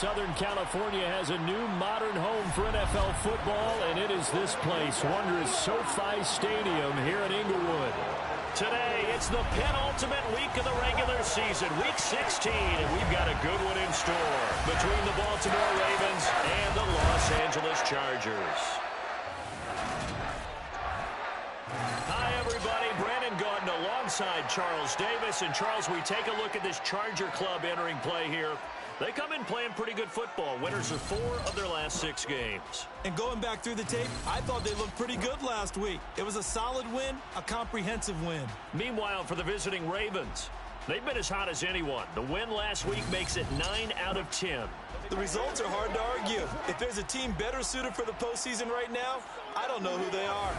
Southern California has a new modern home for NFL football, and it is this place, wondrous SoFi Stadium here in Inglewood. Today, it's the penultimate week of the regular season, Week 16, and we've got a good one in store between the Baltimore Ravens and the Los Angeles Chargers. Hi, everybody. Brandon Gaudin alongside Charles Davis. And, Charles, we take a look at this Charger club entering play here. They come in playing pretty good football. Winners of 4 of their last 6 games. And going back through the tape, I thought they looked pretty good last week. It was a solid win, a comprehensive win. Meanwhile, for the visiting Ravens, they've been as hot as anyone. The win last week makes it 9 out of 10. The results are hard to argue. If there's a team better suited for the postseason right now, I don't know who they are.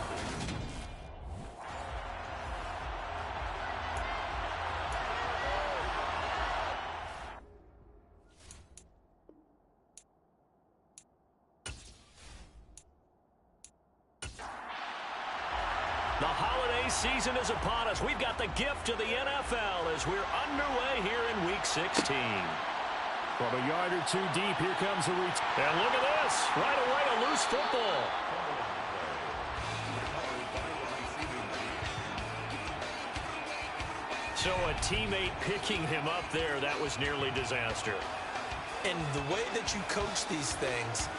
The holiday season is upon us. We've got the gift of the NFL as we're underway here in Week 16. From a yard or 2 deep, here comes a reach. And look at this. Right away, a loose football. So a teammate picking him up there, that was nearly disaster. And the way that you coach these things,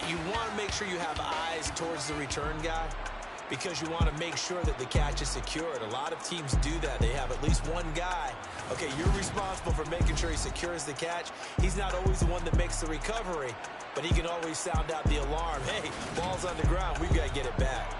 you want to make sure you have eyes towards the return guy, because you want to make sure that the catch is secured. A lot of teams do that. They have at least one guy. Okay, you're responsible for making sure he secures the catch. He's not always the one that makes the recovery, but he can always sound out the alarm. Hey, ball's on the ground. We've got to get it back.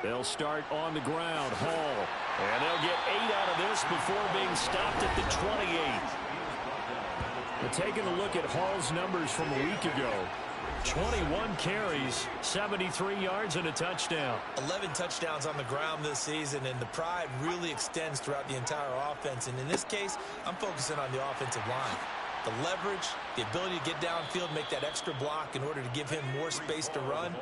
They'll start on the ground. Hall. And they'll get 8 out of this before being stopped at the 28. But taking a look at Hall's numbers from a week ago. 21 carries, 73 yards, and a touchdown. 11 touchdowns on the ground this season, and the pride really extends throughout the entire offense. And in this case, I'm focusing on the offensive line. The leverage, the ability to get downfield, make that extra block in order to give him more space to run.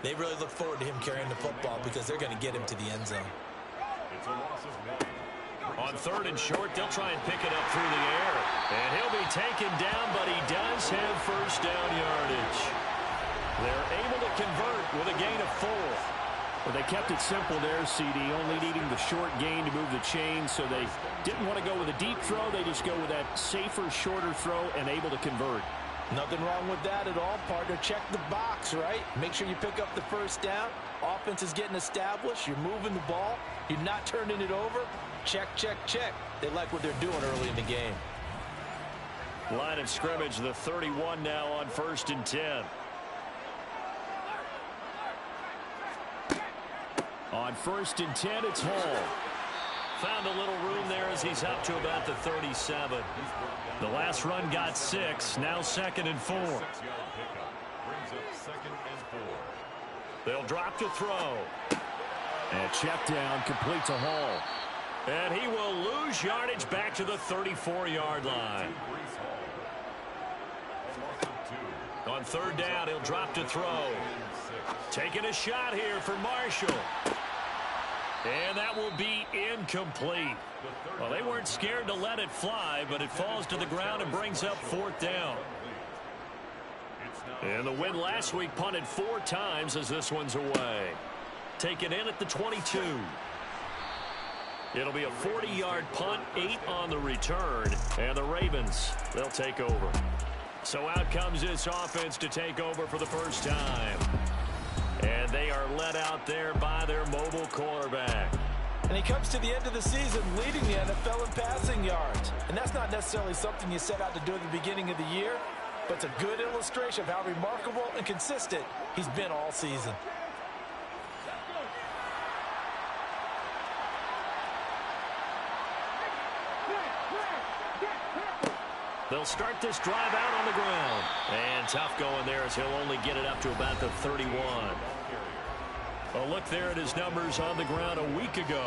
They really look forward to him carrying the football because they're going to get him to the end zone. On 3rd and short, they'll try and pick it up through the air. And he'll be taken down, but he does have first down yardage. They're able to convert with a gain of 4. Well, they kept it simple there, CD, only needing the short gain to move the chain, so they didn't want to go with a deep throw. They just go with that safer, shorter throw and able to convert. Nothing wrong with that at all, partner. Check the box, right? Make sure you pick up the first down. Offense is getting established. You're moving the ball. You're not turning it over. Check, check, check. They like what they're doing early in the game. Line of scrimmage, the 31 now on 1st and 10. On 1st and 10, it's Hall. Found a little room there as he's up to about the 37. The last run got 6. Now 2nd and 4. They'll drop to throw. And check down, complete to Hall. And he will lose yardage back to the 34-yard line. On 3rd down, he'll drop to throw. Taking a shot here for Marshall. And that will be incomplete. Well, they weren't scared to let it fly, but it falls to the ground and brings up 4th down. And the win last week punted 4 times as this one's away. Taken in at the 22. It'll be a 40-yard punt, 8 on the return, and the Ravens, they'll take over. So out comes this offense to take over for the first time. And they are led out there by their mobile quarterback. And he comes to the end of the season leading the NFL in passing yards. And that's not necessarily something you set out to do at the beginning of the year, but it's a good illustration of how remarkable and consistent he's been all season. They'll start this drive out on the ground. And tough going there as he'll only get it up to about the 31. A look there at his numbers on the ground a week ago.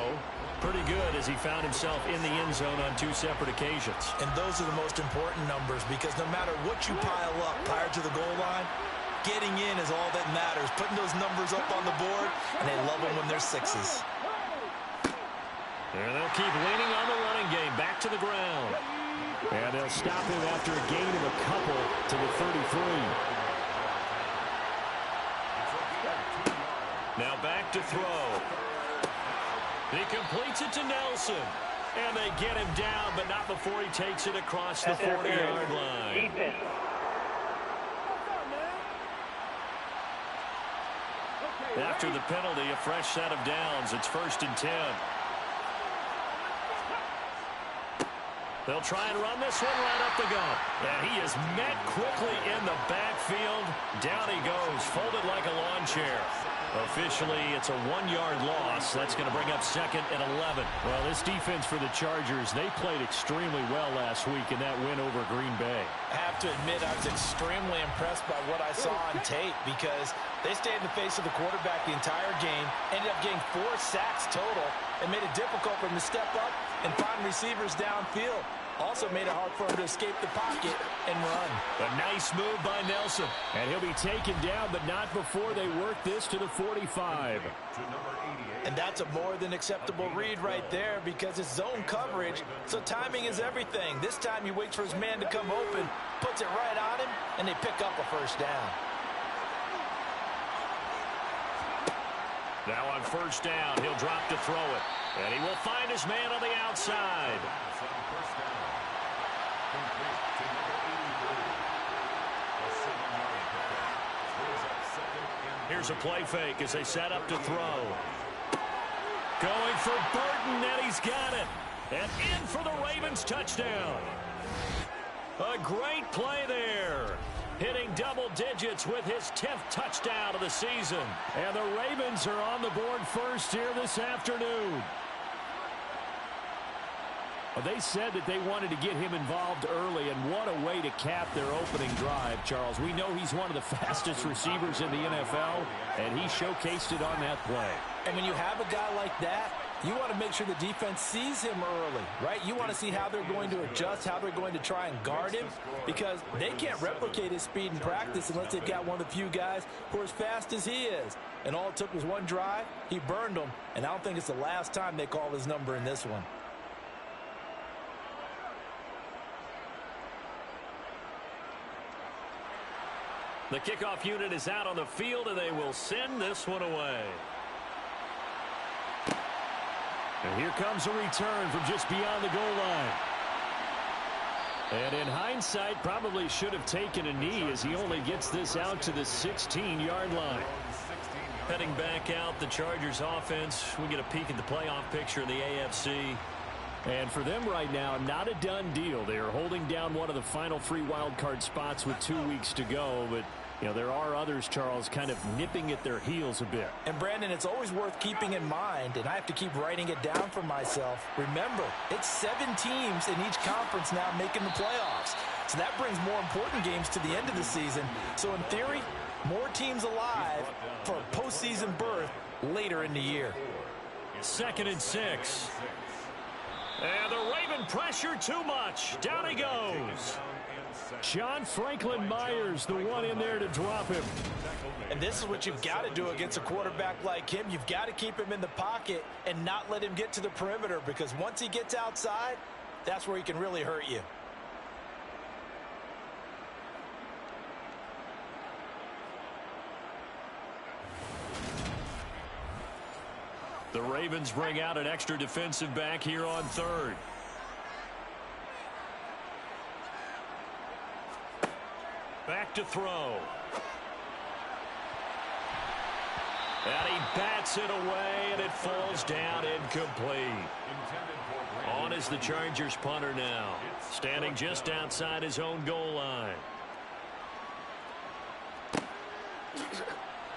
Pretty good as he found himself in the end zone on 2 separate occasions. And those are the most important numbers because no matter what you pile up prior to the goal line, getting in is all that matters. Putting those numbers up on the board, and they love them when they're 6s. And they'll keep leaning on the running game. Back to the ground. And they'll stop him after a gain of a couple to the 33. Now back to throw. He completes it to Nelson. And they get him down, but not before he takes it across the 40-yard line. After the penalty, a fresh set of downs. It's 1st and 10. They'll try and run this one right up the gut. And he is met quickly in the backfield. Down he goes, folded like a lawn chair. Officially, it's a 1-yard loss. That's going to bring up 2nd and 11. Well, this defense for the Chargers, they played extremely well last week in that win over Green Bay. I have to admit, I was extremely impressed by what I saw on tape because they stayed in the face of the quarterback the entire game, ended up getting 4 sacks total, and made it difficult for him to step up and find receivers downfield. Also made it hard for him to escape the pocket and run. A nice move by Nelson. And he'll be taken down, but not before they work this to the 45. And that's a more than acceptable read right there because it's zone coverage, so timing is everything. This time he waits for his man to come open, puts it right on him, and they pick up a 1st down. Now on 1st down, he'll drop to throw it. And he will find his man on the outside. Here's a play fake as they set up to throw. Going for Burton, and he's got it. And in for the Ravens touchdown. A great play there. Hitting double digits with his 10th touchdown of the season. And the Ravens are on the board first here this afternoon. Well, they said that they wanted to get him involved early, and what a way to cap their opening drive, Charles. We know he's one of the fastest receivers in the NFL, and he showcased it on that play. And when you have a guy like that, you want to make sure the defense sees him early, right? You want to see how they're going to adjust, how they're going to try and guard him, because they can't replicate his speed in practice unless they've got one of the few guys who are as fast as he is. And all it took was one drive. He burned them, and I don't think it's the last time they call his number in this one. The kickoff unit is out on the field, and they will send this one away. And here comes a return from just beyond the goal line. And in hindsight, probably should have taken a knee as he only gets this out to the 16-yard line. Heading back out, the Chargers offense. We get a peek at the playoff picture in the AFC. And for them right now, not a done deal. They are holding down one of the final 3 wild card spots with 2 weeks to go. But, you know, there are others, Charles, kind of nipping at their heels a bit. And, Brandon, it's always worth keeping in mind, and I have to keep writing it down for myself. Remember, it's 7 teams in each conference now making the playoffs. So that brings more important games to the end of the season. So, in theory, more teams alive for a postseason berth later in the year. 2nd and 6. And the Raven pressure too much. Down he goes. John Franklin Myers, the one in there to drop him. And this is what you've got to do against a quarterback like him. You've got to keep him in the pocket and not let him get to the perimeter, because once he gets outside, that's where he can really hurt you. The Ravens bring out an extra defensive back here on 3rd. Back to throw. And he bats it away, and it falls down incomplete. On is the Chargers punter now, standing just outside his own goal line.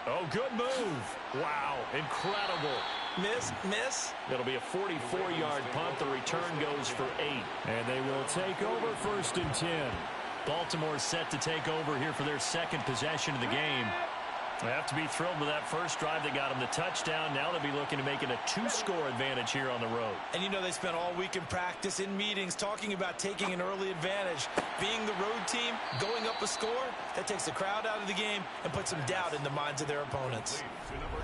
Oh, good move. Wow, incredible. Miss. It'll be a 44-yard punt. The return goes for 8. And they will take over 1st and 10. Baltimore set to take over here for their 2nd possession of the game. They have to be thrilled with that first drive that got them the touchdown. Now they'll be looking to make it a 2-score advantage here on the road. And you know they spent all week in practice, in meetings, talking about taking an early advantage. Being the road team, going up a score, that takes the crowd out of the game and puts some doubt in the minds of their opponents.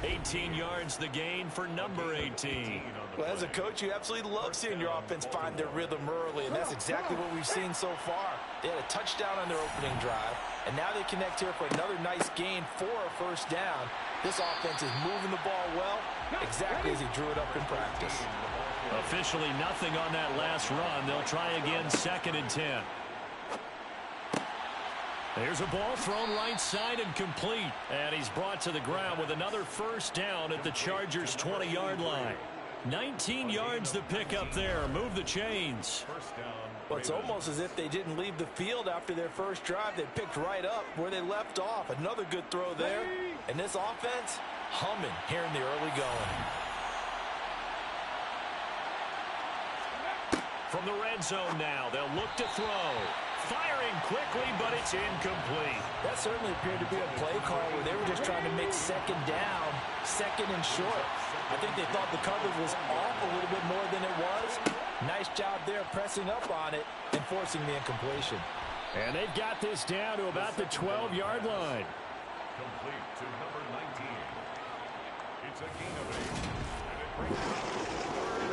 18 yards the gain for number 18. Well, as a coach, you absolutely love seeing your offense find their rhythm early, and that's exactly what we've seen so far. They had a touchdown on their opening drive, and now they connect here for another nice gain for a first down. This offense is moving the ball well, exactly as he drew it up in practice. Officially nothing on that last run. They'll try again, 2nd and 10. There's a ball thrown right side and complete. And he's brought to the ground with another first down at the Chargers' 20-yard line. 19 yards to pick up there. Move the chains. Well, it's almost as if they didn't leave the field after their first drive. They picked right up where they left off. Another good throw there. And this offense, humming here in the early going. From the red zone now, they'll look to throw. Firing quickly, but it's incomplete. That certainly appeared to be a play call where they were just trying to make 2nd down, 2nd and short. I think they thought the coverage was off a little bit more than it was. Nice job there pressing up on it and forcing the incompletion. And they've got this down to about the 12-yard line. Complete to number 19. It's a gain of 8.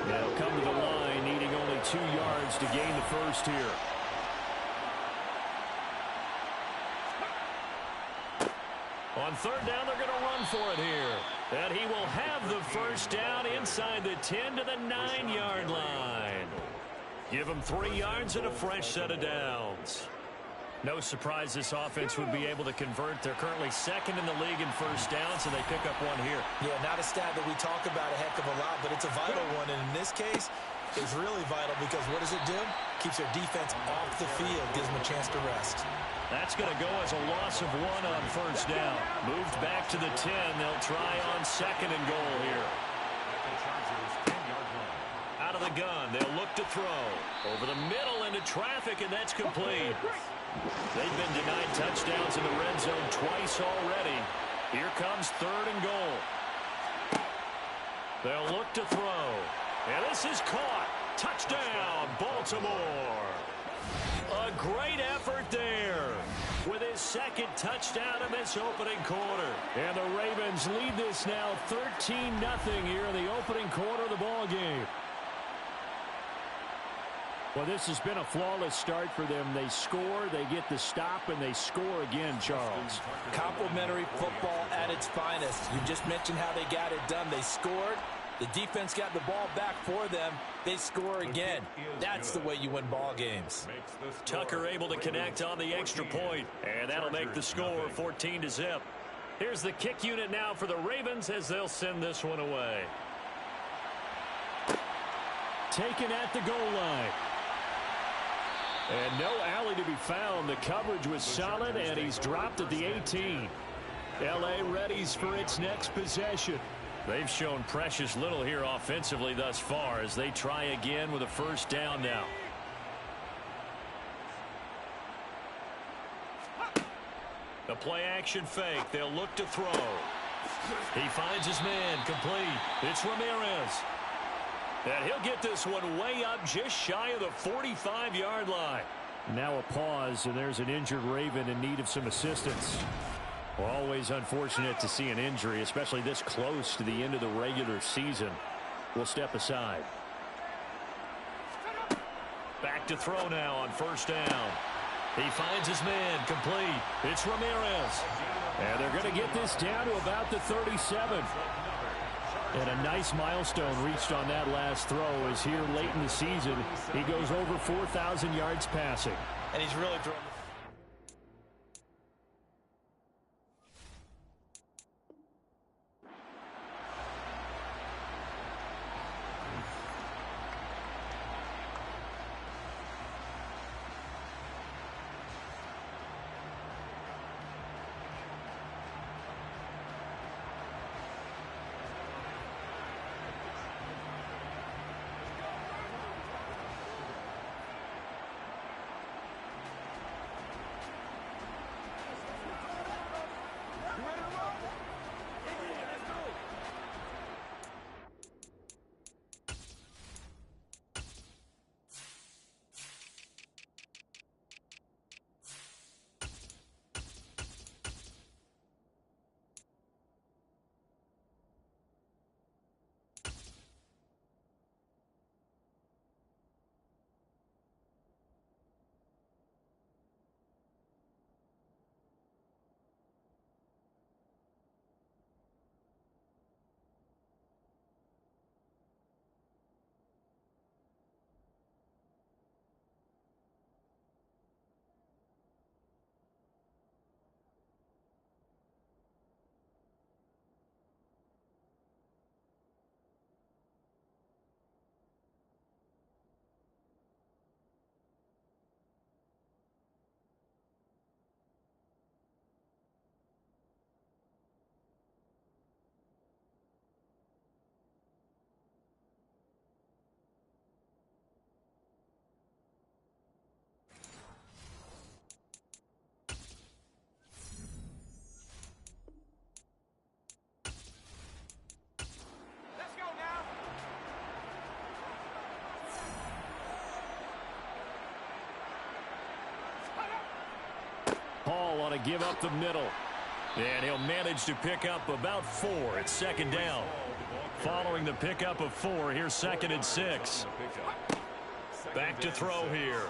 They'll come to the line, needing only 2 yards to gain the first here. On 3rd down, they're going to run for it here. And he will have the first down inside the 10 to the 9-yard line. Give him 3 yards and a fresh set of downs. No surprise this offense would be able to convert. They're currently 2nd in the league in first downs, and they pick up one here. Yeah, not a stat that we talk about a heck of a lot, but it's a vital one. And in this case, it's really vital because what does it do? Keeps their defense off the field, gives them a chance to rest. That's going to go as a loss of 1 on first down. Moved back to the 10. They'll try on 2nd and goal here. Out of the gun, they'll look to throw. Over the middle into traffic, and that's complete. They've been denied touchdowns in the red zone twice already. Here comes 3rd and goal. They'll look to throw. And this is caught. Touchdown, Baltimore. A great effort there with his 2nd touchdown in this opening quarter. And the Ravens lead this now 13-0 here in the opening quarter of the ball game. Well, this has been a flawless start for them. They score, they get the stop, and they score again, Charles. Complimentary football at its finest. You just mentioned how they got it done. They scored. The defense got the ball back for them. They score again. That's the way you win ball games. Tucker able to connect on the extra point, and that'll make the score 14-0. Here's the kick unit now for the Ravens as they'll send this one away. Taken at the goal line. And no alley to be found. The coverage was solid, and he's dropped at the 18. L.A. readies for its next possession. They've shown precious little here offensively thus far as they try again with a first down now. The play-action fake. They'll look to throw. He finds his man. Complete. It's Ramirez. And he'll get this one way up just shy of the 45-yard line. Now a pause, and there's an injured Raven in need of some assistance. Always unfortunate to see an injury, especially this close to the end of the regular season. We'll step aside. Back to throw now on first down. He finds his man. Complete. It's Ramirez. And they're going to get this down to about the 37. And a nice milestone reached on that last throw as here late in the season, he goes over 4,000 yards passing. And he's really throwing. to give up the middle. And he'll manage to pick up about 4 at second down. Following the pickup of 4, here's 2nd and 6. Back to throw here.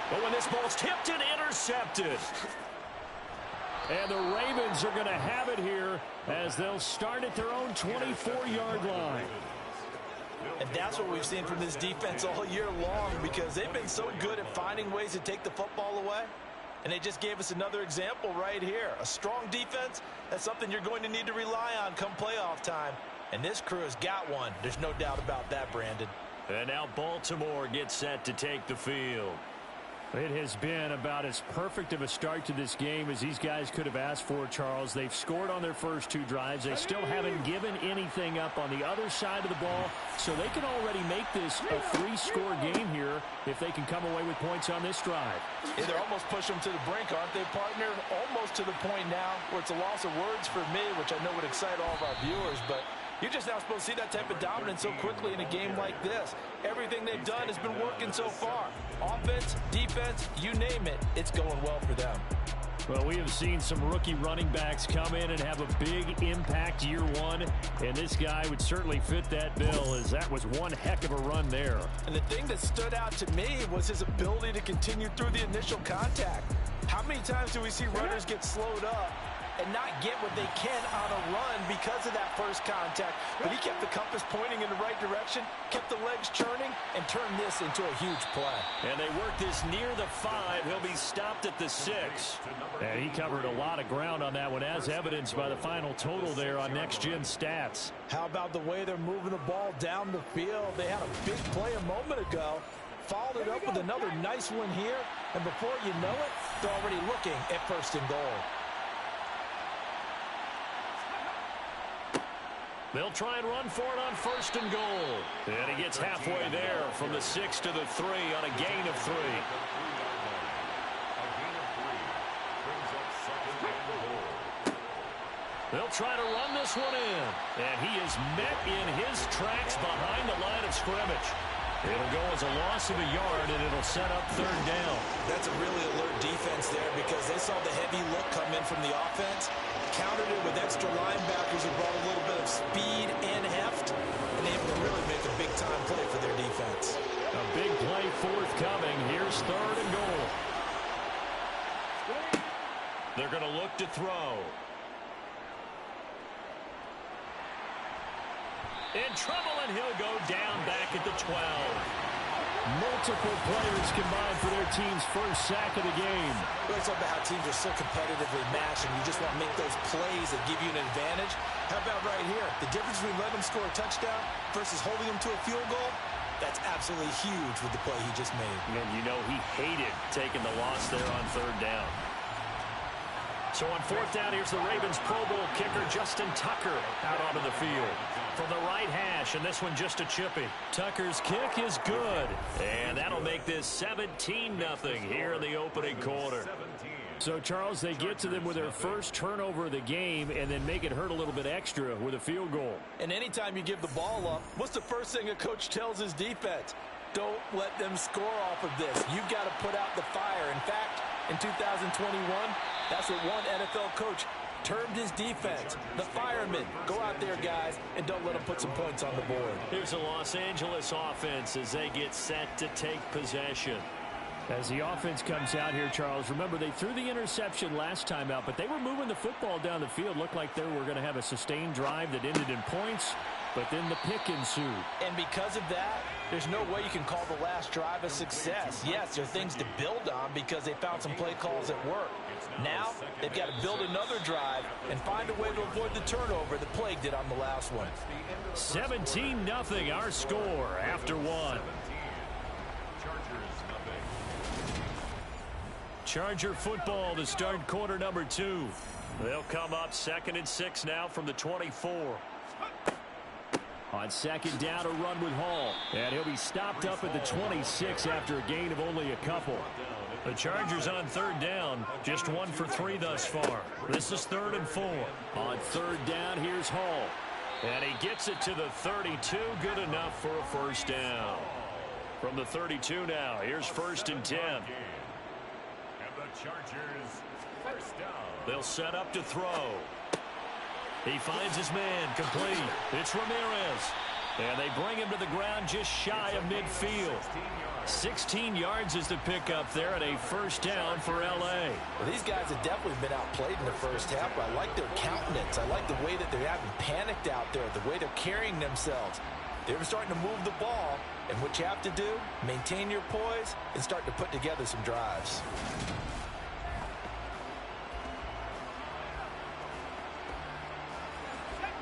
But when this ball's tipped and intercepted. And the Ravens are going to have it here as they'll start at their own 24-yard line. And that's what we've seen from this defense all year long, because they've been so good at finding ways to take the football away. And they just gave us another example right here. A strong defense, that's something you're going to need to rely on come playoff time. And this crew has got one. There's no doubt about that, Brandon. And now Baltimore gets set to take the field. It has been about as perfect of a start to this game as these guys could have asked for, Charles. They've scored on their first 2 drives. They still haven't given anything up on the other side of the ball, so they can already make this a 3-score game here if they can come away with points on this drive. Yeah, they're almost pushing them to the brink, aren't they, partner? Almost to the point now where it's a loss of words for me, which I know would excite all of our viewers, but you're just now supposed to see that type of dominance so quickly in a game like this. Everything they've done has been working so far. Offense, defense, you name it, it's going well for them. Well, we have seen some rookie running backs come in and have a big impact year one, and this guy would certainly fit that bill, as that was one heck of a run there. And the thing that stood out to me was his ability to continue through the initial contact. How many times do we see runners get slowed up and not get what they can on a run because of that first contact? But he kept the compass pointing in the right direction, kept the legs churning, and turned this into a huge play. And they work this near the 5. He'll be stopped at the 6. And he covered a lot of ground on that one, as evidenced by the final total there on Next Gen Stats. How about the way they're moving the ball down the field? They had a big play a moment ago, followed it up with another nice one here, and before you know it, they're already looking at 1st and goal. They'll try and run for it on 1st and goal. And he gets halfway there from the 6 to the 3 on a gain of 3. They'll try to run this one in. And he is met in his tracks behind the line of scrimmage. It'll go as a loss of a yard, and it'll set up 3rd down. That's a really alert defense there, because they saw the heavy look come in from the offense, countered it with extra linebackers who brought a little bit of speed and heft, and able to really make a big-time play for their defense. A big play forthcoming. Here's 3rd and goal. They're going to look to throw. In trouble, and he'll go down back at the 12. Multiple players combined for their team's first sack of the game. We're talking about how teams are so competitively matched, and you just want to make those plays that give you an advantage. How about right here? The difference between letting them score a touchdown versus holding them to a field goal, that's absolutely huge with the play he just made. And you know he hated taking the loss there on 3rd down. So on 4th down, here's the Ravens Pro Bowl kicker Justin Tucker out onto the field from the right hash, and this one just a chippy. Tucker's kick is good, and that'll make this 17-0 here in the opening quarter. So, Charles, they get to them with their first turnover of the game and then make it hurt a little bit extra with a field goal. And anytime you give the ball up, what's the first thing a coach tells his defense? Don't let them score off of this. You've got to put out the fire. In fact, in 2021, that's what one NFL coach termed his defense. The firemen. Go out there, guys, and don't let them put some points on the board. Here's the Los Angeles offense as they get set to take possession. As the offense comes out here, Charles, remember they threw the interception last time out, but they were moving the football down the field. Looked like they were going to have a sustained drive that ended in points, but then the pick ensued. And because of that, there's no way you can call the last drive a success. Yes, there are things to build on because they found some play calls that work. Now, they've got to build another drive and find a way to avoid the turnover that plagued it on the last one. 17-0 our score after one. Charger football to start quarter number 2. They'll come up 2nd and 6 now from the 24. On 2nd down, a run with Hall. And he'll be stopped up at the 26 after a gain of only a couple. The Chargers on 3rd down, just 1 for 3 thus far. This is 3rd and 4. On 3rd down, here's Hall. And he gets it to the 32, good enough for a first down. From the 32 now, here's 1st and 10. Chargers, first down. They'll set up to throw. He finds his man, complete. It's Ramirez. And they bring him to the ground just shy of midfield. 16 yards is the pickup there at a first down for L.A. Well, these guys have definitely been outplayed in the first half, but I like their countenance. I like the way that they haven't panicked out there, the way they're carrying themselves. They're starting to move the ball, and what you have to do, maintain your poise and start to put together some drives.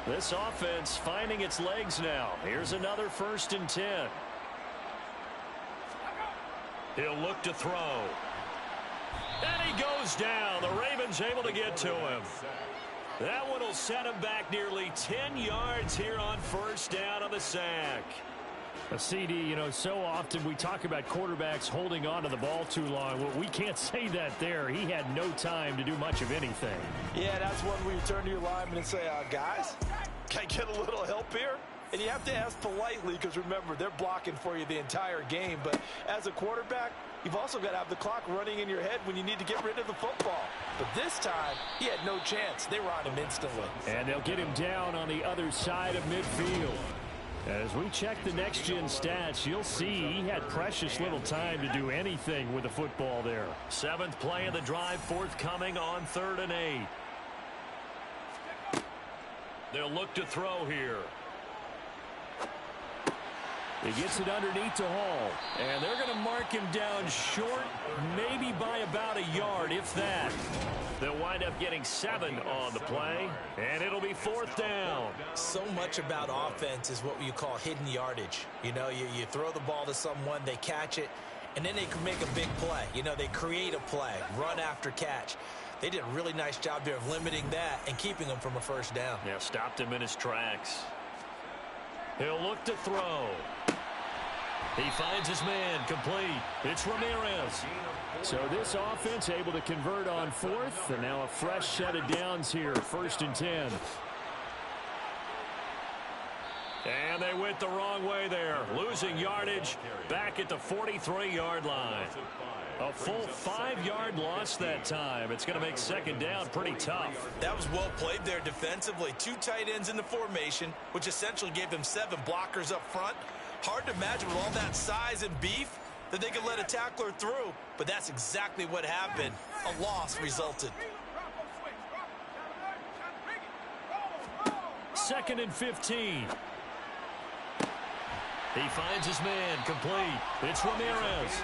This offense finding its legs now. Here's another 1st and 10. He'll look to throw. And he goes down. The Ravens able to get to him. That one will set him back nearly 10 yards here on first down on the sack. A CD, you know, so often we talk about quarterbacks holding on to the ball too long. Well, we can't say that there. He had no time to do much of anything. Yeah, that's when we turn to your lineman and say, guys, can I get a little help here? And you have to ask politely because, remember, they're blocking for you the entire game. But as a quarterback, you've also got to have the clock running in your head when you need to get rid of the football. But this time, he had no chance. They were on him instantly. And they'll get him down on the other side of midfield. As we check the next-gen stats, you'll see he had precious little time to do anything with the football there. 7th play of the drive forthcoming on 3rd and 8. They'll look to throw here. He gets it underneath to Hall. And they're going to mark him down short, maybe by about a yard, if that. They'll wind up getting 7 on the play, and it'll be 4th down. So much about offense is what you call hidden yardage. You know, you throw the ball to someone, they catch it, and then they can make a big play. You know, they create a play, run after catch. They did a really nice job there of limiting that and keeping him from a first down. Yeah, stopped him in his tracks. He'll look to throw. He finds his man, complete. It's Ramirez. So this offense able to convert on 4th, and now a fresh set of downs here, 1st and 10. And they went the wrong way there, losing yardage back at the 43-yard line. A full 5-yard loss that time. It's going to make 2nd down pretty tough. That was well played there defensively. 2 tight ends in the formation, which essentially gave them 7 blockers up front. Hard to imagine with all that size and beef that they could let a tackler through, but that's exactly what happened. A loss resulted. 2nd and 15. He finds his man, complete. It's Ramirez.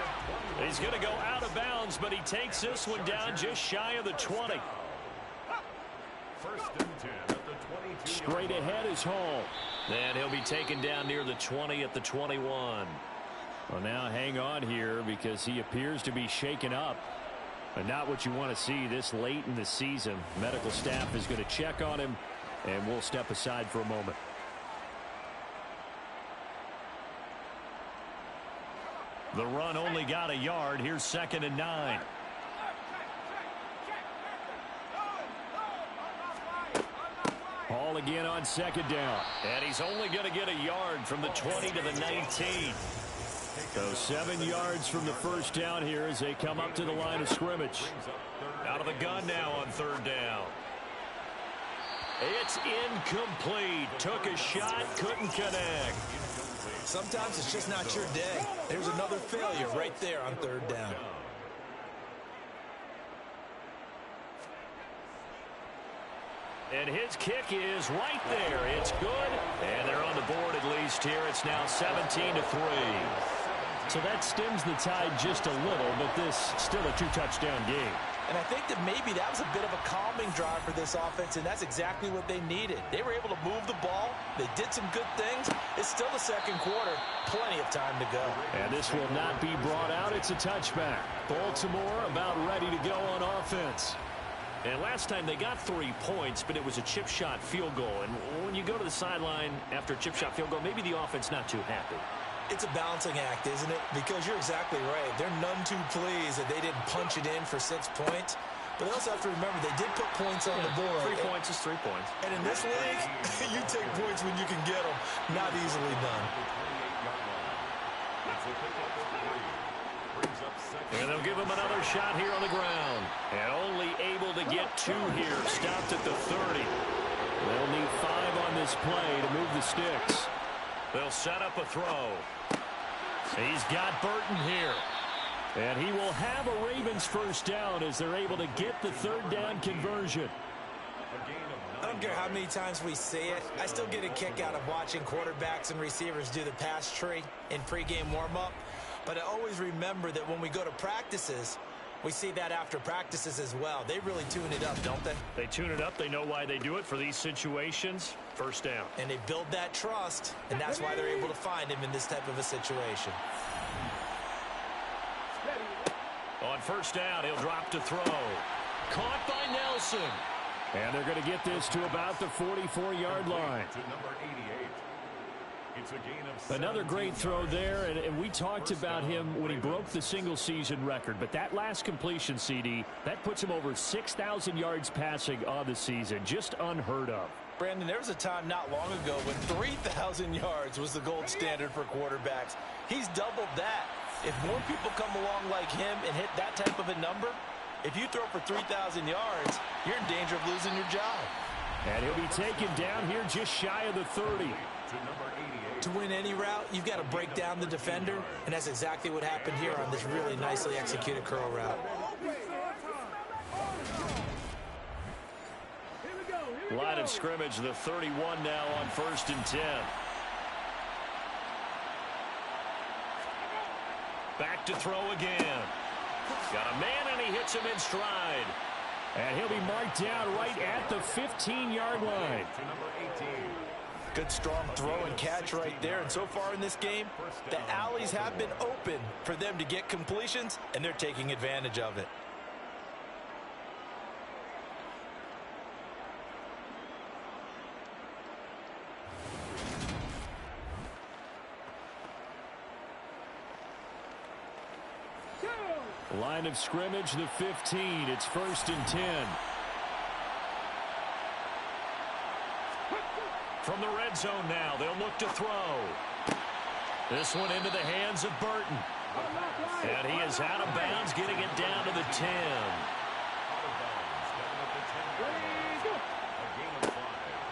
He's going to go out of bounds, but he takes this one down just shy of the 20. 1st and 10 at the 22. Straight ahead is Hall. And he'll be taken down near the 20 at the 21. Well, now hang on here because he appears to be shaken up. And not what you want to see this late in the season. Medical staff is going to check on him, and we'll step aside for a moment. The run only got a yard. Here's 2nd and 9. Hall again on 2nd down. And he's only going to get a yard from the 20 to the 19. So 7 yards from the first down here as they come up to the line of scrimmage. Out of the gun now on 3rd down. It's incomplete. Took a shot, couldn't connect. Sometimes it's just not your day. There's another failure right there on 3rd down. And his kick is right there. It's good. And they're on the board at least here. It's now 17-3. So that stems the tide just a little, but this still a 2-touchdown game. And I think that maybe that was a bit of a calming drive for this offense, and that's exactly what they needed. They were able to move the ball. They did some good things. It's still the 2nd quarter. Plenty of time to go. And this will not be brought out. It's a touchback. Baltimore about ready to go on offense. And last time they got 3 points, but it was a chip shot field goal. And when you go to the sideline after a chip shot field goal, maybe the offense not too happy. It's a balancing act, isn't it? Because you're exactly right. They're none too pleased that they didn't punch it in for 6 points. But they also have to remember they did put points on the board. 3 points is 3 points. And in this league, you take points when you can get them. Not easily done. It's a pickup of 3. Brings up And they'll give him another shot here on the ground. And only able to get 2 here. Stopped at the 30. They'll need 5 on this play to move the sticks. They'll set up a throw. He's got Burton here. And he will have a Ravens first down as they're able to get the 3rd down conversion. I don't care how many times we see it. I still get a kick out of watching quarterbacks and receivers do the pass tree in pregame warm-up. But I always remember that when we go to practices, we see that after practices as well. They really tune it up, don't they? They tune it up. They know why they do it for these situations. First down. And they build that trust, and that's why they're able to find him in this type of a situation. On first down, he'll drop to throw. Caught by Nelson. And they're going to get this to about the 44-yard line. To number 88. It's a gain of Another great throw there, and we talked about him when he broke the single-season record. But that last completion, CD, that puts him over 6,000 yards passing on the season. Just unheard of. Brandon, there was a time not long ago when 3,000 yards was the gold standard for quarterbacks. He's doubled that. If more people come along like him and hit that type of a number, if you throw for 3,000 yards, you're in danger of losing your job. And he'll be taken down here just shy of the 30. To win any route, you've got to break down the defender, and that's exactly what happened here on this really nicely executed curl route. Line of scrimmage, the 31 now on 1st and 10. Back to throw again. Got a man, and he hits him in stride. And he'll be marked down right at the 15-yard line. Good strong throw and catch right there. And so far in this game, the alleys have been open for them to get completions, and they're taking advantage of it. Line of scrimmage, the 15. It's 1st and 10. From the red zone now, they'll look to throw. This one into the hands of Burton. And he is out of bounds, getting it down to the 10.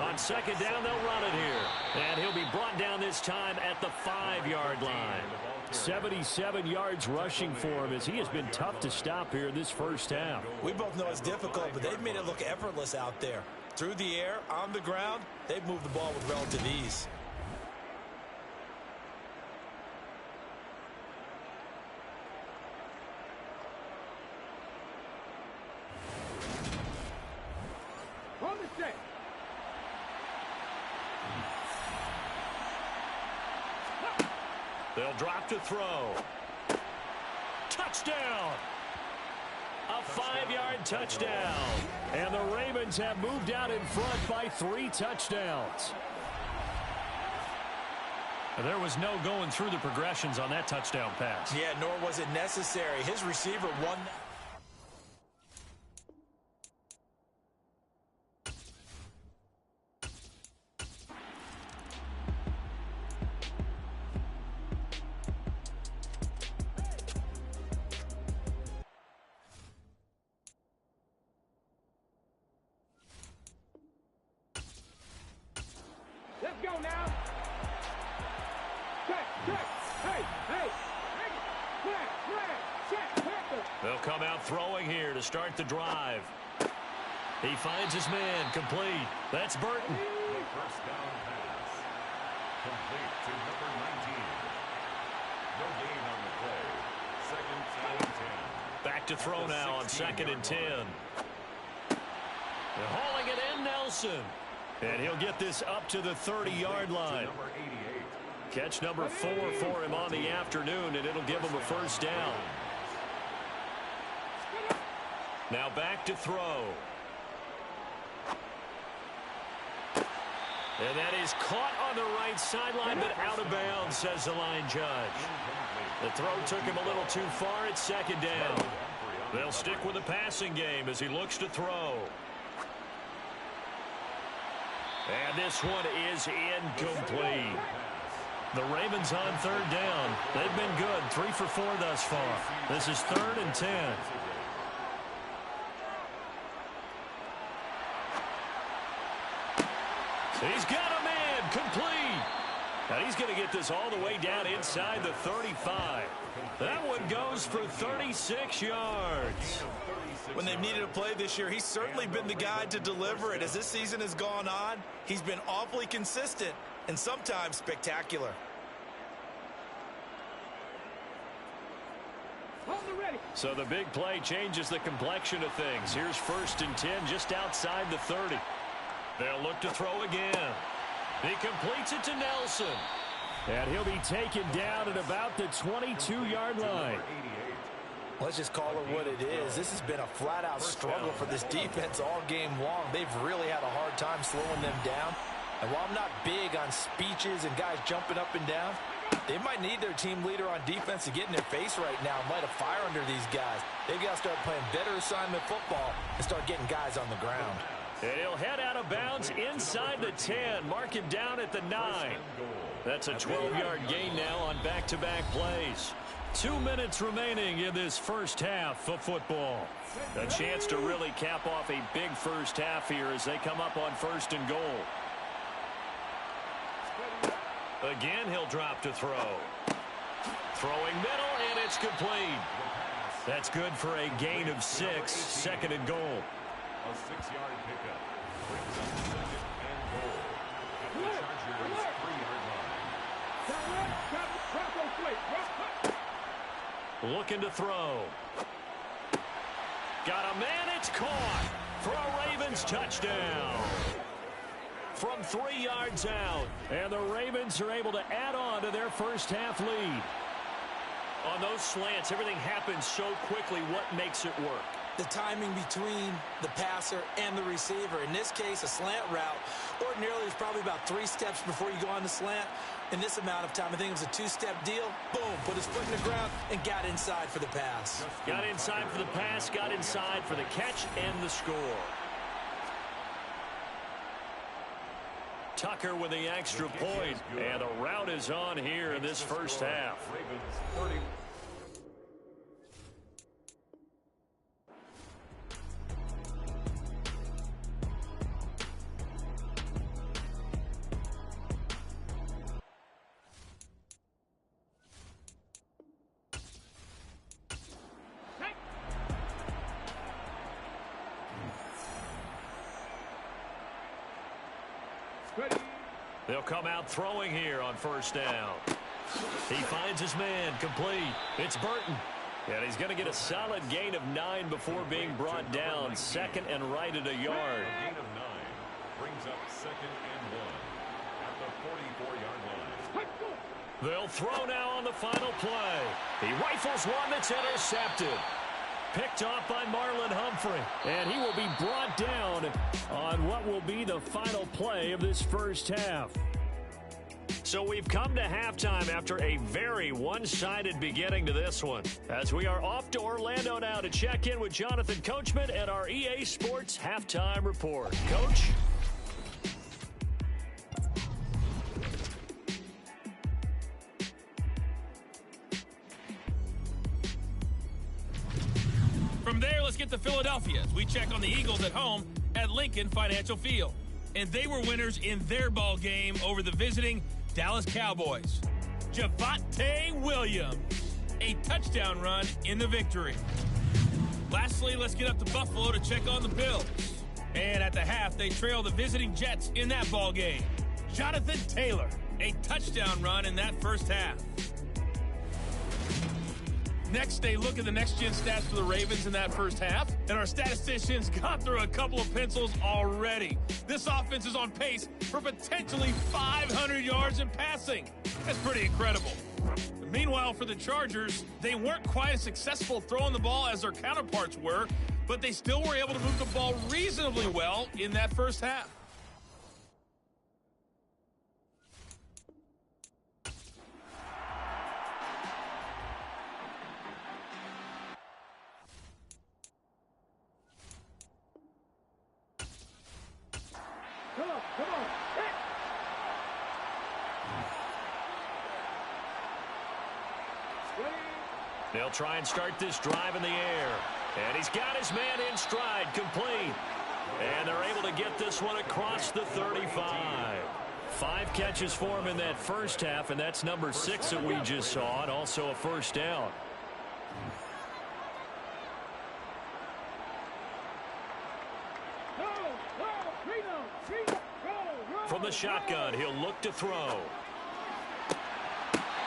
On 2nd down, they'll run it here. And he'll be brought down this time at the 5-yard line. 77 yards rushing for him as he has been tough to stop here in this first half. We both know it's difficult, but they've made it look effortless out there. Through the air, on the ground, they've moved the ball with relative ease. They'll drop to throw. Touchdown! A 5-yard touchdown. And the Ravens have moved out in front by 3 touchdowns. And there was no going through the progressions on that touchdown pass. Yeah, nor was it necessary. His receiver won. Let's go now. Check, check. Hey, hey. Check. They'll come out throwing here to start the drive. He finds his man, complete. That's Burton. The first down pass. Complete to number 19. No gain on the play. 2nd and 10. Back to throw now on 2nd and 10. They're hauling it in, Nelson. And he'll get this up to the 30-yard line. Number 88. Catch number 4 for him on the afternoon, and it'll give him a first down. Now back to throw. And that is caught on the right sideline, but out of bounds, says the line judge. The throw took him a little too far at 2nd down. They'll stick with the passing game as he looks to throw. And this one is incomplete. The Ravens on third down. They've been good, 3 for 4 thus far. This is 3rd and 10. He's got a man, complete. And he's going to get this all the way down inside the 35. That one goes for 36 yards. When they've needed a play this year, he's certainly been the guy to deliver it. As this season has gone on, he's been awfully consistent and sometimes spectacular. So the big play changes the complexion of things. Here's 1st and 10 just outside the 30. They'll look to throw again. He completes it to Nelson. And he'll be taken down at about the 22-yard line. Let's just call it what it is. This has been a flat-out struggle for this defense all game long. They've really had a hard time slowing them down. And while I'm not big on speeches and guys jumping up and down, they might need their team leader on defense to get in their face right now and light a fire under these guys. They've got to start playing better assignment football and start getting guys on the ground. And he'll head out of bounds inside the 10. Mark him down at the 9. That's a 12-yard gain now on back-to-back plays. 2 minutes remaining in this first half of football. A chance to really cap off a big first half here as they come up on 1st and goal. Again, he'll drop to throw. Throwing middle, and it's complete. That's good for a gain of 6, 2nd and goal. A 6-yard pickup brings up 2nd and goal at the Chargers' 3-yard line. Looking to throw. Got a man, it's caught for a Ravens touchdown. From 3 yards out, and the Ravens are able to add on to their first half lead. On those slants, everything happens so quickly. What makes it work? The timing between the passer and the receiver. In this case, a slant route. Ordinarily, it's probably about 3 steps before you go on the slant. In this amount of time, I think it was a 2-step deal. Boom, put his foot in the ground and got inside for the pass. Got inside for the pass, got inside for the catch and the score. Tucker with the extra point, and the route is on here in this first half. Ravens 30. They'll come out throwing here on 1st down. He finds his man, complete. It's Burton. And he's going to get a solid gain of 9 before being brought down. 2nd and right at a yard. A gain of 9 brings up 2nd and 1 at the 44-yard line. They'll throw now on the final play. He rifles one that's intercepted. Picked off by Marlon Humphrey. And he will be brought down on what will be the final play of this first half. So we've come to halftime after a very one-sided beginning to this one. As we are off to Orlando now to check in with Jonathan Coachman and our EA Sports Halftime Report. Coach? From there, let's get to Philadelphia as we check on the Eagles at home at Lincoln Financial Field. And they were winners in their ball game over the visiting Dallas Cowboys. Javonte Williams, a touchdown run in the victory. Lastly, let's get up to Buffalo to check on the Bills. And at the half, they trail the visiting Jets in that ball game. Jonathan Taylor, a touchdown run in that first half. Next, they look at the next-gen stats for the Ravens in that first half, and our statisticians got through a couple of pencils already. This offense is on pace for potentially 500 yards in passing. That's pretty incredible. Meanwhile, for the Chargers, they weren't quite as successful throwing the ball as their counterparts were, but they still were able to move the ball reasonably well in that first half. They'll try and start this drive in the air. And he's got his man in stride, complete. And they're able to get this one across the 35. 5 catches for him in that first half, and that's number 6 that we just saw, and also a first down. From the shotgun, he'll look to throw.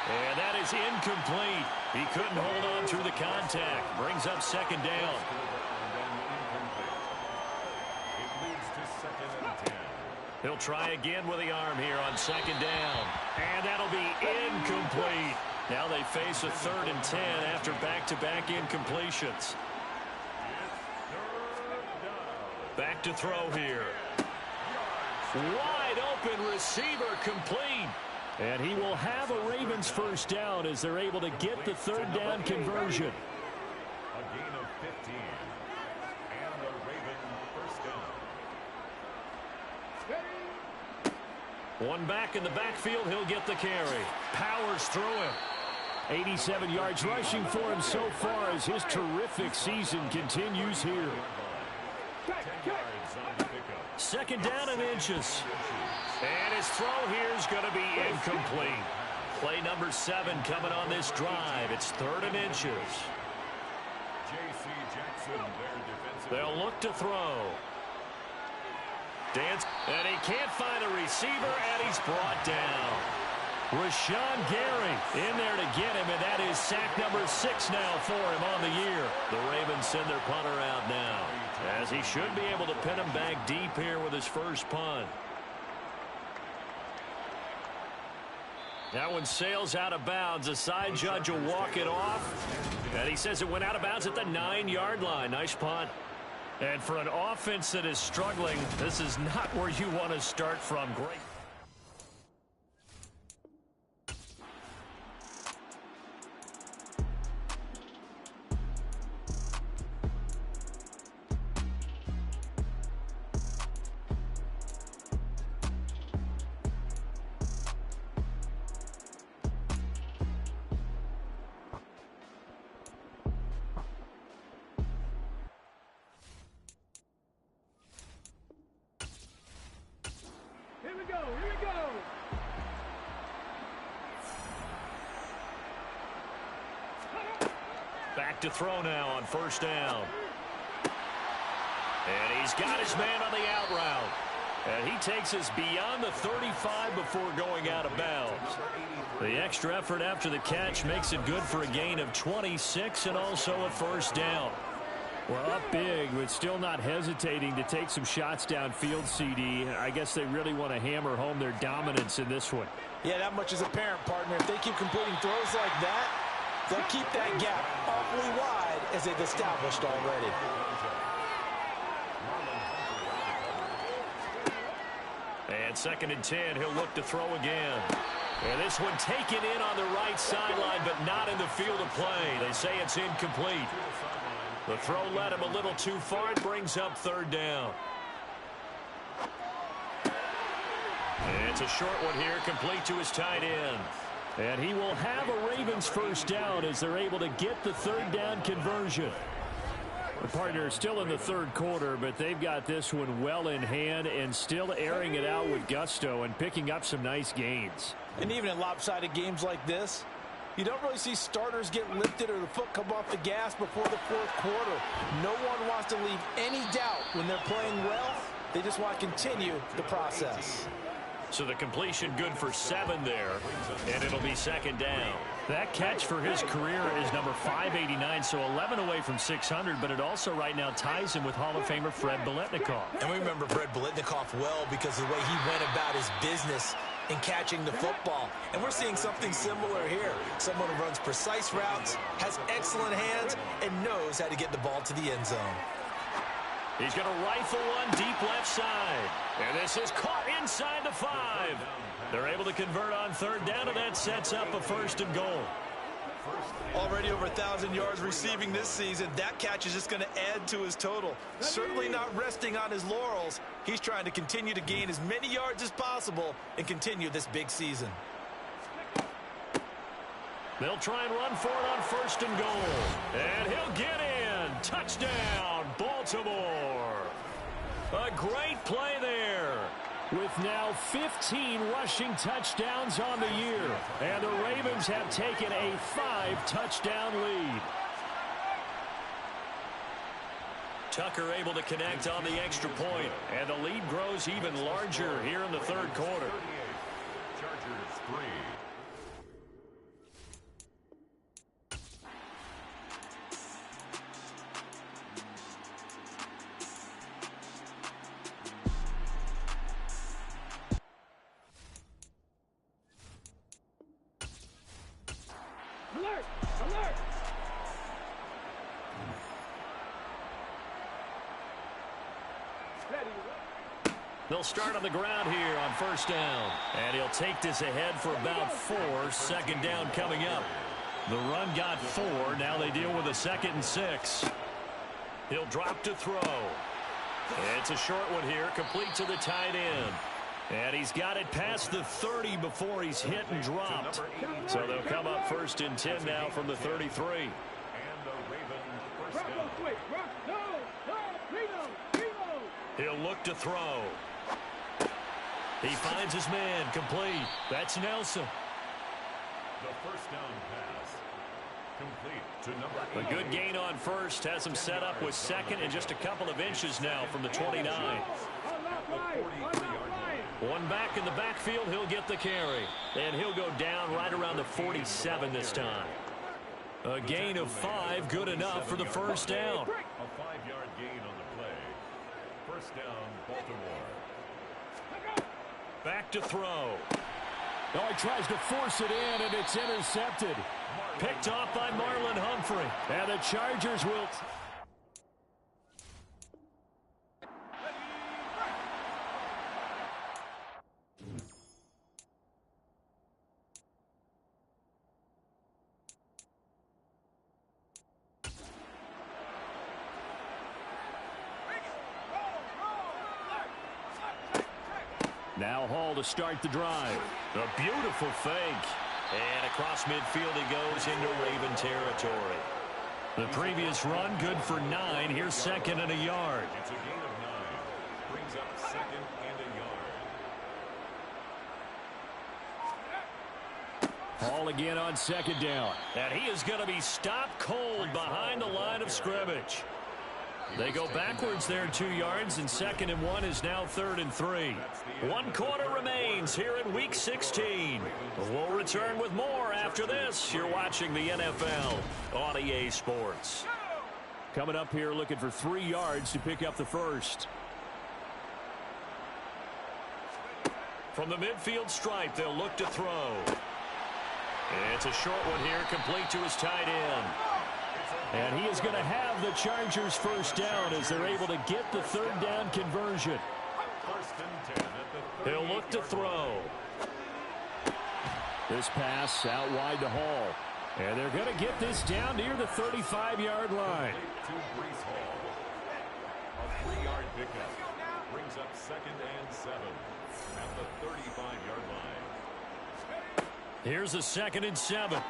And that is incomplete. He couldn't hold on through the contact. Brings up second down. He'll try again with the arm here on second down. And that'll be incomplete. Now they face a 3rd and 10 after back-to-back incompletions. Back to throw here. Wide open receiver, complete. And he will have a Ravens first down as they're able to get the 3rd down conversion. A gain of 15. And the Ravens first down. One back in the backfield, he'll get the carry. Powers through him. 87 yards rushing for him so far as his terrific season continues here. 10 yards on the pickup. Second down and inches. And his throw here is going to be incomplete. Play number 7 coming on this drive. It's 3rd and inches. J.C. Jackson, their defensive. They'll look to throw. Dance, and he can't find a receiver, and he's brought down. Rashawn Gary in there to get him, and that is sack number 6 now for him on the year. The Ravens send their punter out now, as he should be able to pin him back deep here with his first punt. That one sails out of bounds. The side judge will walk it off, and he says it went out of bounds at the 9-yard line. Nice punt. And for an offense that is struggling, this is not where you want to start from. Great. Here we go. Back to throw now on first down. And he's got his man on the out route. And he takes us beyond the 35 before going out of bounds. The extra effort after the catch makes it good for a gain of 26 and also a first down. Well, up big, but still not hesitating to take some shots downfield, CD. I guess they really want to hammer home their dominance in this one. Yeah, that much is apparent, partner. If they keep completing throws like that, they'll keep that gap awfully wide as they've established already. And 2nd and 10, he'll look to throw again. And this one taken in on the right sideline, but not in the field of play. They say it's incomplete. The throw led him a little too far. It brings up 3rd down. And it's a short one here, complete to his tight end. And he will have a Ravens first down as they're able to get the 3rd down conversion. The partner is still in the 3rd quarter, but they've got this one well in hand and still airing it out with gusto and picking up some nice gains. And even in lopsided games like this, you don't really see starters get lifted or the foot come off the gas before the 4th quarter. No one wants to leave any doubt when they're playing well. They just want to continue the process. So the completion good for 7 there, and it'll be 2nd down. That catch for his career is number 589, so 11 away from 600, but it also right now ties him with Hall of Famer Fred Biletnikoff. And we remember Fred Biletnikoff well because of the way he went about his business in catching the football. And we're seeing something similar here. Someone who runs precise routes, has excellent hands, and knows how to get the ball to the end zone. He's going to rifle one deep left side. And this is caught inside the 5. They're able to convert on 3rd down, and that sets up a 1st and goal. Already over 1,000 yards receiving this season. That catch is just going to add to his total. Certainly not resting on his laurels. He's trying to continue to gain as many yards as possible and continue this big season. They'll try and run for it on 1st and goal. And he'll get in. Touchdown, Baltimore. A great play there. With now 15 rushing touchdowns on the year. And the Ravens have taken a 5-touchdown lead. Tucker able to connect on the extra point. And the lead grows even larger here in the 3rd quarter. Chargers 3. Alert! Alert! Steady. They'll start on the ground here on 1st down. And he'll take this ahead for about 4. 2nd down coming up. The run got 4. Now they deal with a 2nd and 6. He'll drop to throw. It's a short one here, complete to the tight end. And he's got it past the 30 before he's hit and dropped. So they'll come up 1st and 10 now from the 33. And the Ravens first Rock, down. quick. Rock. No. Reload. He'll look to throw. He finds his man, complete. That's Nelson. The first down pass. Complete to number 8. A good gain on 1st. Has him set up with 2nd and just a couple of inches now from the 29. One back in the backfield. He'll get the carry. And he'll go down right around the 47 this time. A gain of 5. Good enough for the 1st down. A 5-yard gain on the play. First down, Baltimore. Back to throw. Oh, he tries to force it in, and it's intercepted. Picked off by Marlon Humphrey. And the Chargers will... Now Hall to start the drive. A beautiful fake. And across midfield he goes into Raven territory. The previous run good for 9. Here's 2nd and a yard. It's a gain of 9. Brings up 2nd and a yard. Hall again on 2nd down. And he is going to be stopped cold behind the line of scrimmage. They go backwards there 2 yards, and 2nd and 1 is now 3rd and 3. 1 quarter remains here in Week 16. We'll return with more after this. You're watching the NFL on EA Sports. Coming up here looking for 3 yards to pick up the 1st. From the midfield stripe, they'll look to throw. It's a short one here, complete to his tight end. And he is going to have the Chargers 1st down as they're able to get the 3rd down conversion. First and 10 at the He'll look to throw. This pass out wide to Hall. And they're going to get this down near the 35-yard line. to Brees Hall. A 3-yard pickup brings up 2nd and 7 at the 35-yard line. Here's a 2nd and 7.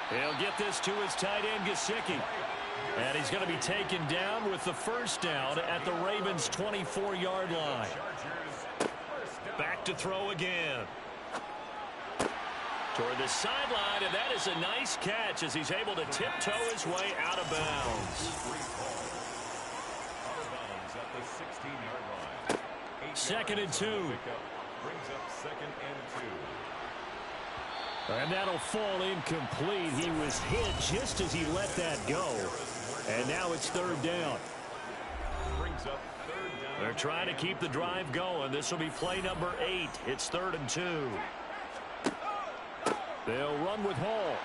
He'll get this to his tight end, Gesicki. And he's going to be taken down with the 1st down at the Ravens' 24-yard line. Back to throw again. Toward the sideline, and that is a nice catch as he's able to tiptoe his way out of bounds. Out of bounds at the 16-yard line. 2nd and 2. Brings up 2nd and 2. And that'll fall incomplete. He was hit just as he let that go. And now it's 3rd down. Brings up 3rd down. They're trying to keep the drive going. This will be play number 8. It's 3rd and 2. They'll run with Hall.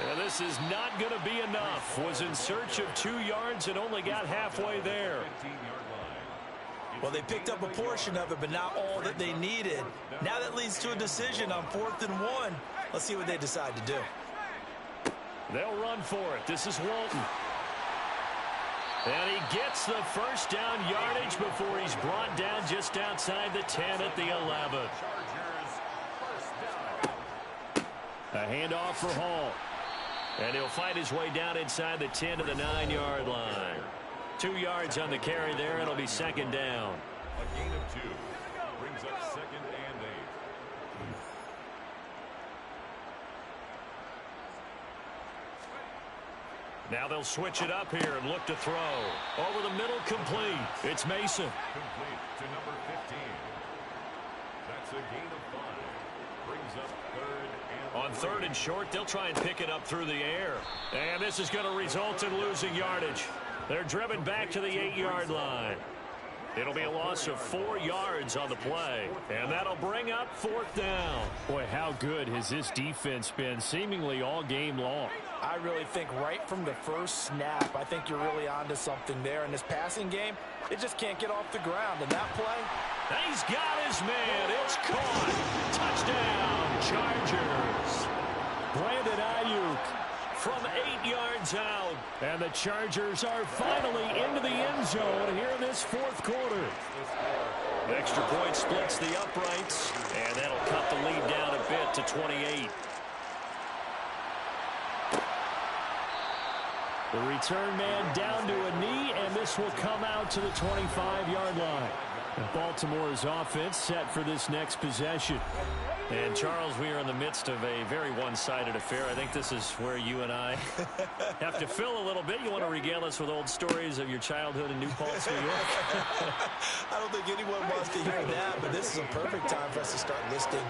And this is not going to be enough. Was in search of 2 yards and only got halfway there. 15-yard line. Well, they picked up a portion of it, but not all that they needed. Now that leads to a decision on 4th and 1. Let's see what they decide to do. They'll run for it. This is Walton. And he gets the 1st down yardage before he's brought down just outside the 10 at the 11. Chargers first down. A handoff for Hall. And he'll fight his way down inside the 10 to the 9-yard line. 2 yards on the carry there. It'll be second down. A gain of 2 brings up second and 8. Now they'll switch it up here and look to throw. Over the middle, complete. It's Mason. Complete to number 15. That's a gain of 5. Brings up third and On third and short, they'll try and pick it up through the air. And this is going to result in losing yardage. They're driven back to the 8-yard line. It'll be a loss of 4 yards on the play. And that'll bring up fourth down. Boy, how good has this defense been seemingly all game long? I really think right from the first snap, I think you're really onto something there. In this passing game, it just can't get off the ground. And that play, he's got his man. It's caught. Touchdown, Chargers. Brandon Ayuk From 8 yards out. And the Chargers are finally into the end zone here in this fourth quarter. Extra point splits the uprights, and that'll cut the lead down a bit to 28. The return man down to a knee, and this will come out to the 25-yard line. And Baltimore's offense set for this next possession. And, Charles, we are in the midst of a very one-sided affair. I think this is where you and I have to fill a little bit. You want to regale us with old stories of your childhood in New Paltz, New York? I don't think anyone wants to hear that, but this is a perfect time for us to start listing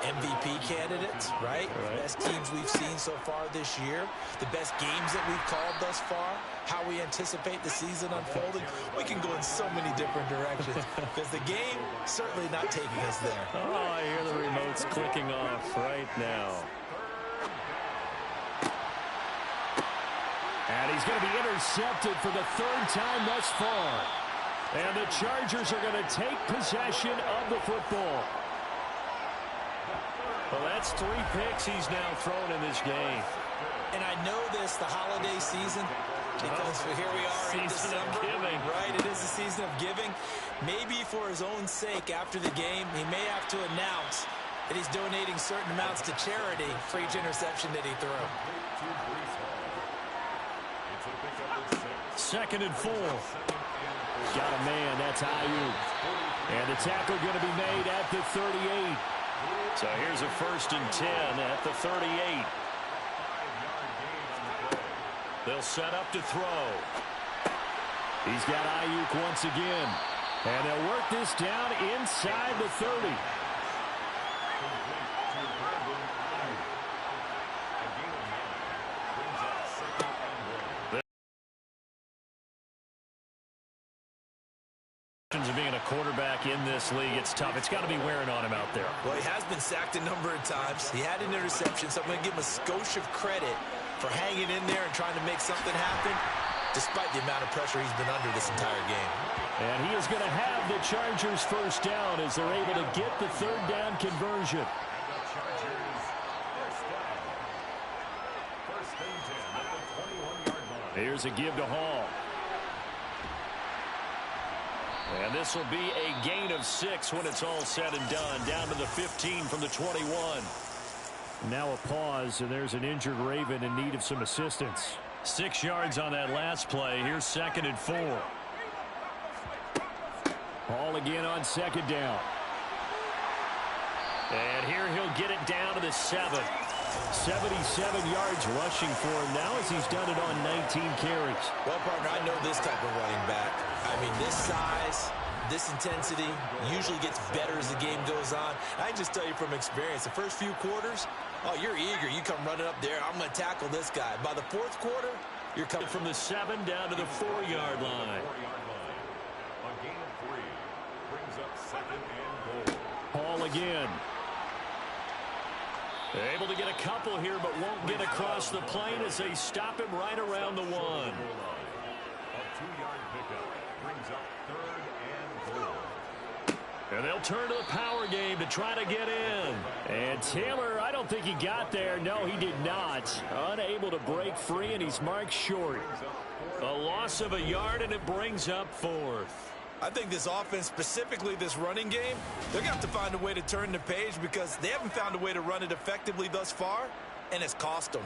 MVP candidates, right? The best teams we've seen so far this year, the best games that we've called thus far, how we anticipate the season unfolding. We can go in so many different directions because the game certainly not taking us there. Oh, I hear the remotes clicking off right now. And he's going to be intercepted for the third time thus far. And the Chargers are going to take possession of the football. Well, that's 3 picks he's now thrown in this game. And I know this, the holiday season, because here we are in December, right? It is the season of giving. Maybe for his own sake, after the game, he may have to announce that he's donating certain amounts to charity for each interception that he threw. Second and 4. Got a man, that's Ayuk. And the tackle going to be made at the 38. So here's a 1st and 10 at the 38. They'll set up to throw. He's got Ayuk once again. And they'll work this down inside the 30. Of being a quarterback in this league, it's tough. It's got to be wearing on him out there. Well, he has been sacked a number of times. He had an interception, so I'm going to give him a skosh of credit for hanging in there and trying to make something happen, despite the amount of pressure he's been under this entire game. And he is going to have the Chargers first down as they're able to get the third down conversion. Here's a give to Hall. And this will be a gain of 6 when it's all said and done. Down to the 15 from the 21. Now a pause, and there's an injured Raven in need of some assistance. 6 yards on that last play. Here's 2nd and 4. Hall again on 2nd down. And here he'll get it down to the 7. 77 yards rushing for him now as he's done it on 19 carries. Well, partner, I know this type of running back. I mean, this size, this intensity usually gets better as the game goes on. I can just tell you from experience, the first few quarters, oh, you're eager. You come running up there, I'm going to tackle this guy. By the 4th quarter, you're coming from the 7 down to the 4-yard line. A gain of 3 brings up 2nd and goal. Hall again. Able to get a couple here, but won't get across the plane as they stop him right around the 1. A 2-yard pickup brings up 3rd and goal. And they'll turn to the power game to try to get in. And Taylor, I don't think he got there. No, he did not. Unable to break free, and he's marked short. A loss of a yard, and it brings up 4th. I think this offense, specifically this running game, they're going to have to find a way to turn the page because they haven't found a way to run it effectively thus far, and it's cost them.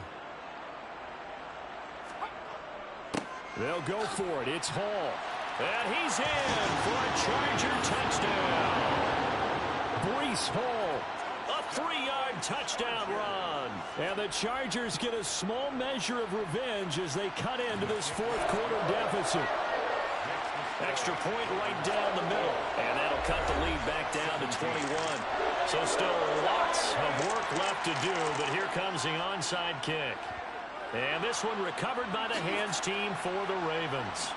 They'll go for it. It's Hall. And he's in for a Charger touchdown. Breece Hall. A 3-yard touchdown run. And the Chargers get a small measure of revenge as they cut into this fourth quarter deficit. Extra point right down the middle. And that'll cut the lead back down to 21. So still lots of work left to do, but here comes the onside kick. And this one recovered by the hands team for the Ravens.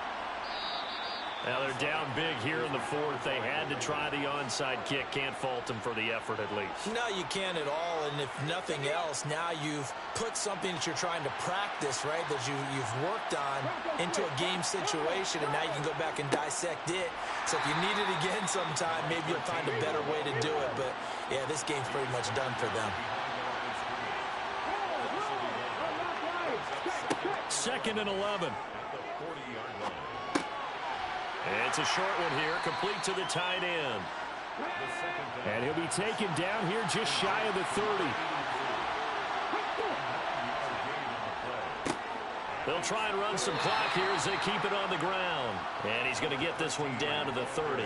Now they're down big here in the fourth. They had to try the onside kick. Can't fault them for the effort at least. No, you can't at all. And if nothing else, now you've put something that you're trying to practice, right, that you've worked on into a game situation, and now you can go back and dissect it. So if you need it again sometime, maybe you'll find a better way to do it. But, yeah, this game's pretty much done for them. Second and 11. It's a short one here, complete to the tight end. And he'll be taken down here just shy of the 30. They'll try and run some clock here as they keep it on the ground. And he's going to get this one down to the 30.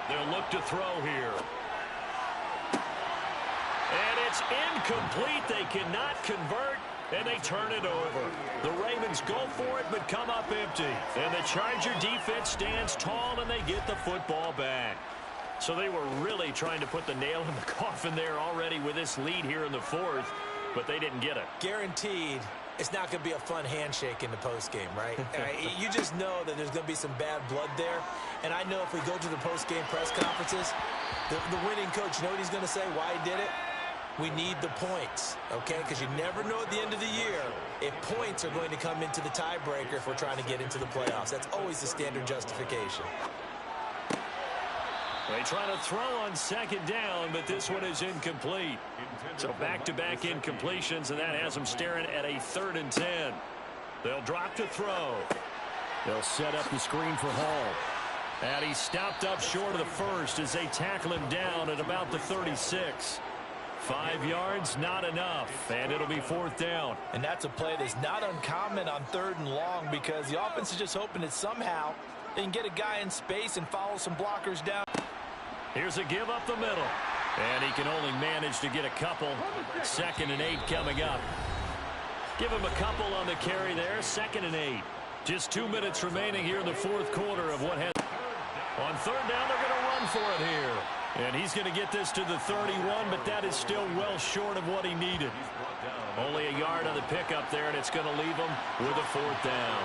They'll look to throw here. And it's incomplete. They cannot convert, and they turn it over. The Ravens go for it, but come up empty. And the Charger defense stands tall, and they get the football back. So they were really trying to put the nail in the coffin there already with this lead here in the fourth, but they didn't get it. Guaranteed, it's not going to be a fun handshake in the postgame, right? You just know that there's going to be some bad blood there. And I know if we go to the postgame press conferences, the winning coach, you know what he's going to say, why he did it? We need the points, okay? Because you never know at the end of the year if points are going to come into the tiebreaker if we're trying to get into the playoffs. That's always the standard justification. They try to throw on second down, but this one is incomplete. So back-to-back incompletions, and that has them staring at a 3rd and 10. They'll drop to throw. They'll set up the screen for Hall. And he stopped up short of the first as they tackle him down at about the 36. 5 yards, not enough, and it'll be 4th down. And that's a play that's not uncommon on 3rd and long because the offense is just hoping that somehow they can get a guy in space and follow some blockers down. Here's a give up the middle. And he can only manage to get a couple. 2nd and 8 coming up. Give him a couple on the carry there. 2nd and 8. Just 2 minutes remaining here in the fourth quarter of what has... On 3rd down, they're going to run for it here. And he's going to get this to the 31, but that is still well short of what he needed. Only a yard on the pickup there, and it's going to leave him with a 4th down.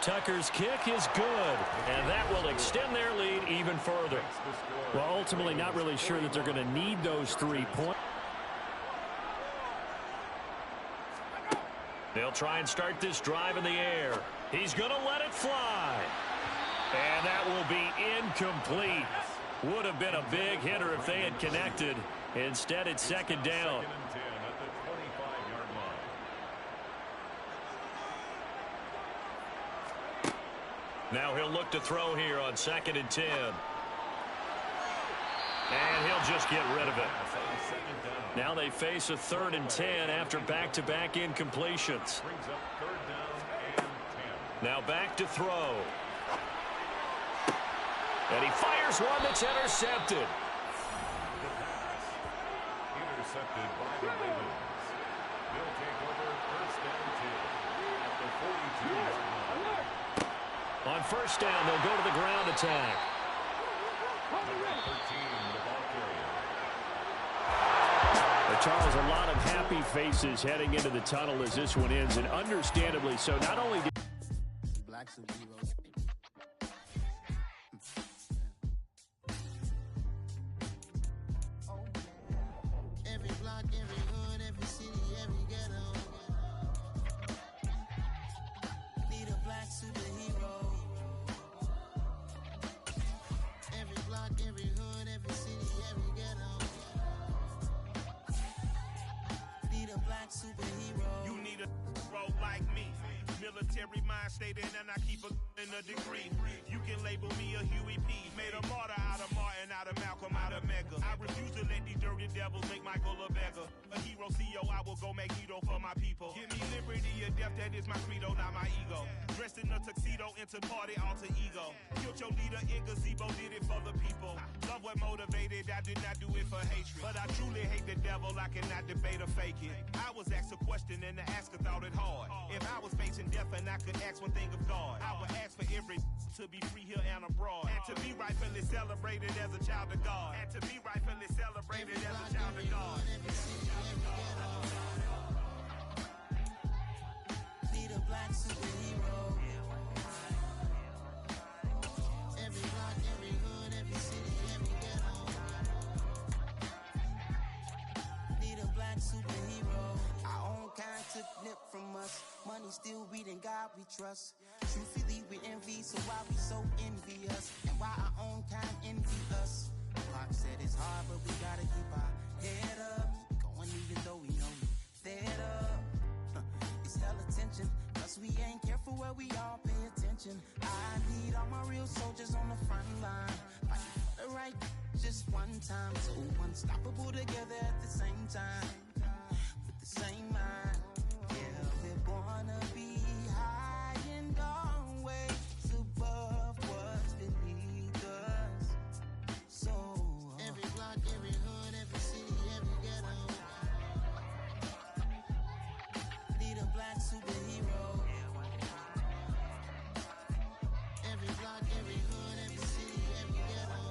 Tucker's kick is good, and that will extend their lead even further. Well, ultimately, not really sure that they're going to need those 3 points. They'll try and start this drive in the air. He's going to let it fly. And that will be incomplete. Would have been a big hitter if they had connected. Instead, it's 2nd down. Now he'll look to throw here on 2nd and 10. And he'll just get rid of it. Now they face a 3rd and 10 after back-to-back incompletions. Now back to throw. And he fires one that's intercepted. Intercepted by the Ravens. They'll take over 1st down 2 at the 42-yard line. On 1st down, they'll go to the ground attack. Charles, a lot of happy faces heading into the tunnel as this one ends, and understandably so. Not only did Black superheroes. Every block, every hood, every city, every ghetto. Need a black superhero. need a roll like me. Military mind stated, and I keep in a degree. You can label me a Huey P. Made a martyr out of Martin, out of Malcolm, out of Mega. I refuse to let these dirty devils make Michael a beggar. A hero CEO, I will go Magneto for my people. Give me liberty or death, that is my credo, not my ego. Dressed in a tuxedo, into party, alter ego. Killed your leader in gazebo, did it for the people. Love what motivated, I did not do it for hatred. But I truly hate the devil, I cannot debate or fake it. I was asked a question and the asker thought it hard. If I was facing death and I could ask one thing of God, I would ask for every to be free here and abroad, and to be rightfully celebrated as a child of God, and to be rightfully celebrated as a child of God. Need a black superhero. Every block, every hood, every city, every ghetto. Need a black superhero. Our own kind took nip from us. Money still reading God we trust. Truthfully we envy, so why we so envious? And why our own kind envy us? Pac said it's hard, but we gotta keep our head up. Going even though we know we fed up. It's hell attention, cause we ain't careful where we all pay attention. I need all my real soldiers on the front line, fighting for the right just one time. So unstoppable together at the same time, with the same mind. Yeah, we're born to be high and always above what's beneath us. So every block, every hood, every city, every ghetto. Need a black superhero. Every block, every hood, every city, every ghetto.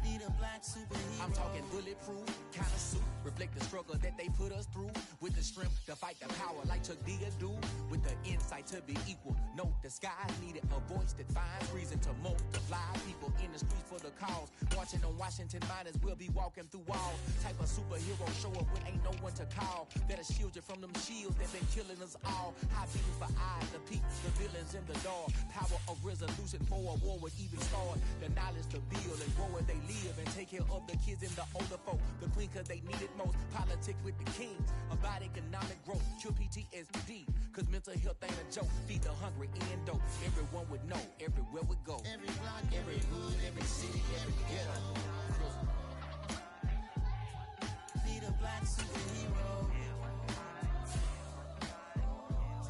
Need a black superhero. I'm talking bulletproof kind of suit, reflect the struggle that they put us through, with the strength to fight the power like Chuck D do, with the insight to be equal. No disguise needed, a voice that finds reason to multiply. People in the streets for the cause, marching on Washington miners will be walking through walls. Type of superhero show up when ain't no one to call, that'll shield you from them shields that been killing us all. High beams for eyes, the peak, the villains in the dark. Power of resolution for a war would even start. The knowledge to build and grow where they live, and take care of the kids and the older folk. The queen cause they need it most. Politic with the kings, about economic growth. Cure PTSD, cause mental health ain't a joke. Feed the hungry and dope. Everyone would know, everywhere we go. Every block, every hood, every city, every ghetto. Need a black superhero.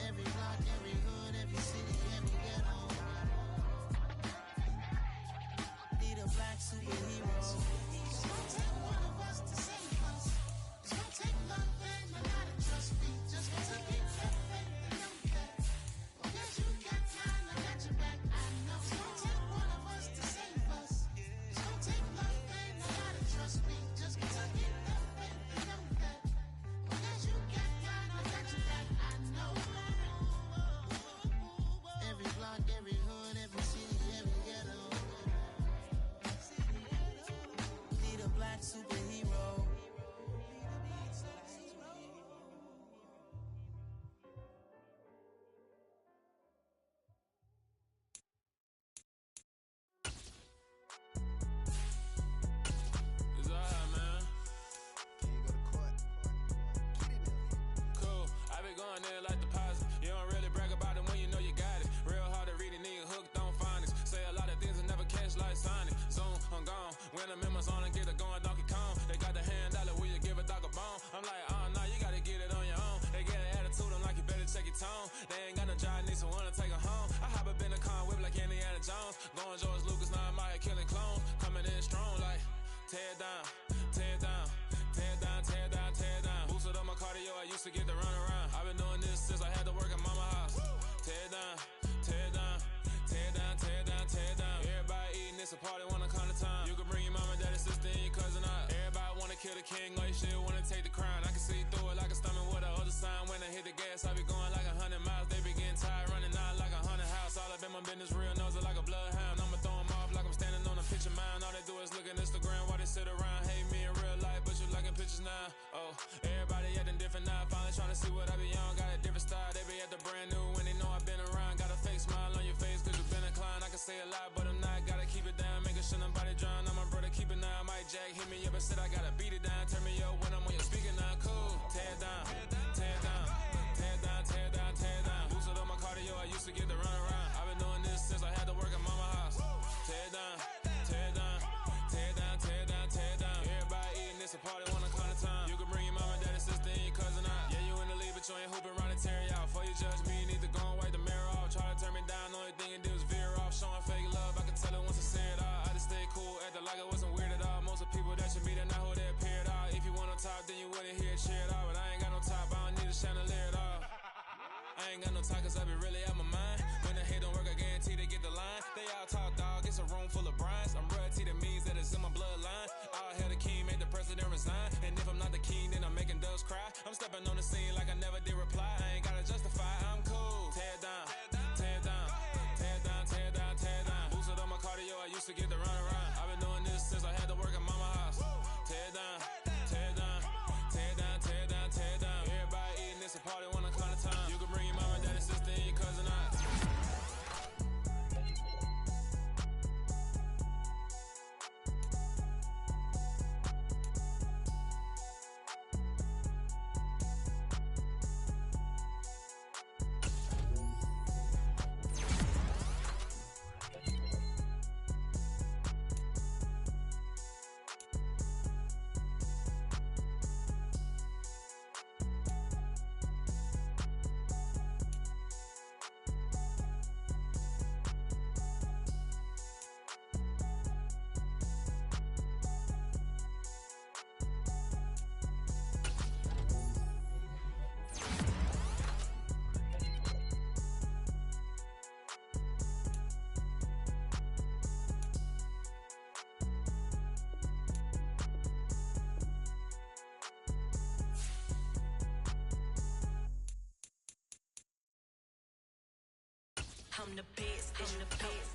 Every block, every hood, every city, every ghetto. Need a black superhero. It's gonna take one of us to save us. It's gonna take love and a lot of trust. We just want to get that faith and know that. Because you got mine, I got your back. I know it's gonna take one of us to save us. It's gonna take love and a lot of trust. We just want to get that faith and know that. Because you got mine, I got your back. I know. Every block, every hood, every city, every ghetto. Need a black superhero. It's alright, man. Cool. I been going there like deposit. You don't really brag about it when you know you got it. Real hard to read it, nigga hooked on phonics. Say a lot of things and never catch like Sonic. Zoom, I'm gone. When I'm in my zone and get it going Donkey Kong. They got the hand dollar, will you give a dog a bone? I'm like, oh no, you gotta get it on your own. They get an attitude, I'm like, you better check your tone. They ain't got no job, need someone to take her home. I hop up in the car, whip like Indiana Jones. Going George Lucas, now I'm out here killing clones. Coming in strong like, tear down, tear down, tear down, tear down, tear down. Boosted up my cardio, I used to get to run around. I've been doing this since I had to work at mama house. Tear down, tear down, tear down, tear down, tear down. Everybody eating, it's a party, wanna come to time. You can bring your mama, daddy, sister, and your cousin out. Everybody wanna kill the king, like shit, wanna take the crown. I can see through it like a stomach with a other sign. When I hit the gas, I be going like 100 miles. They be getting tired, running out like 100 house. All up in my business, real nose like a bloodhound. I'ma throw 'em off like I'm standing on a picture mound. All they do is look at Instagram while they sit around. Hate me in real life, but you liking pictures now. Oh, everybody acting different now. Finally trying to see what I be on. Got a different style, they be at the brand new when they know I've been around. Got a fake smile on your face cause you been inclined. I can say a lot, but I'm not. Gotta keep it down, making sure nobody drown. I'm my brother, keep it now. Mike Jack hit me up and said I gotta beat it down. Turn me up when I'm on your speaker now. Cool. Tear I ain't got no time 'cause I be really out my mind. When the hate don't work, I guarantee they get the line. They all talk, dog, it's a room full of brinds. I'm royalty, that means that it's in my bloodline. All hail the king, made the president resign. And if I'm not the king, then I'm making doves cry. I'm stepping on the scene like I never did reply. I ain't gotta justify, I'm cool. Tear down, tear down, tear down, tear down, tear down. Boosted on my cardio, I used to get the run around. I've been doing this since I had to work at mama house. Tear down, tear down, tear down, tear down, tear down. Everybody eating, it's a party when I come to time. You can bring your mama, daddy, sister, and your cousin out. I'm the best, I'm the best,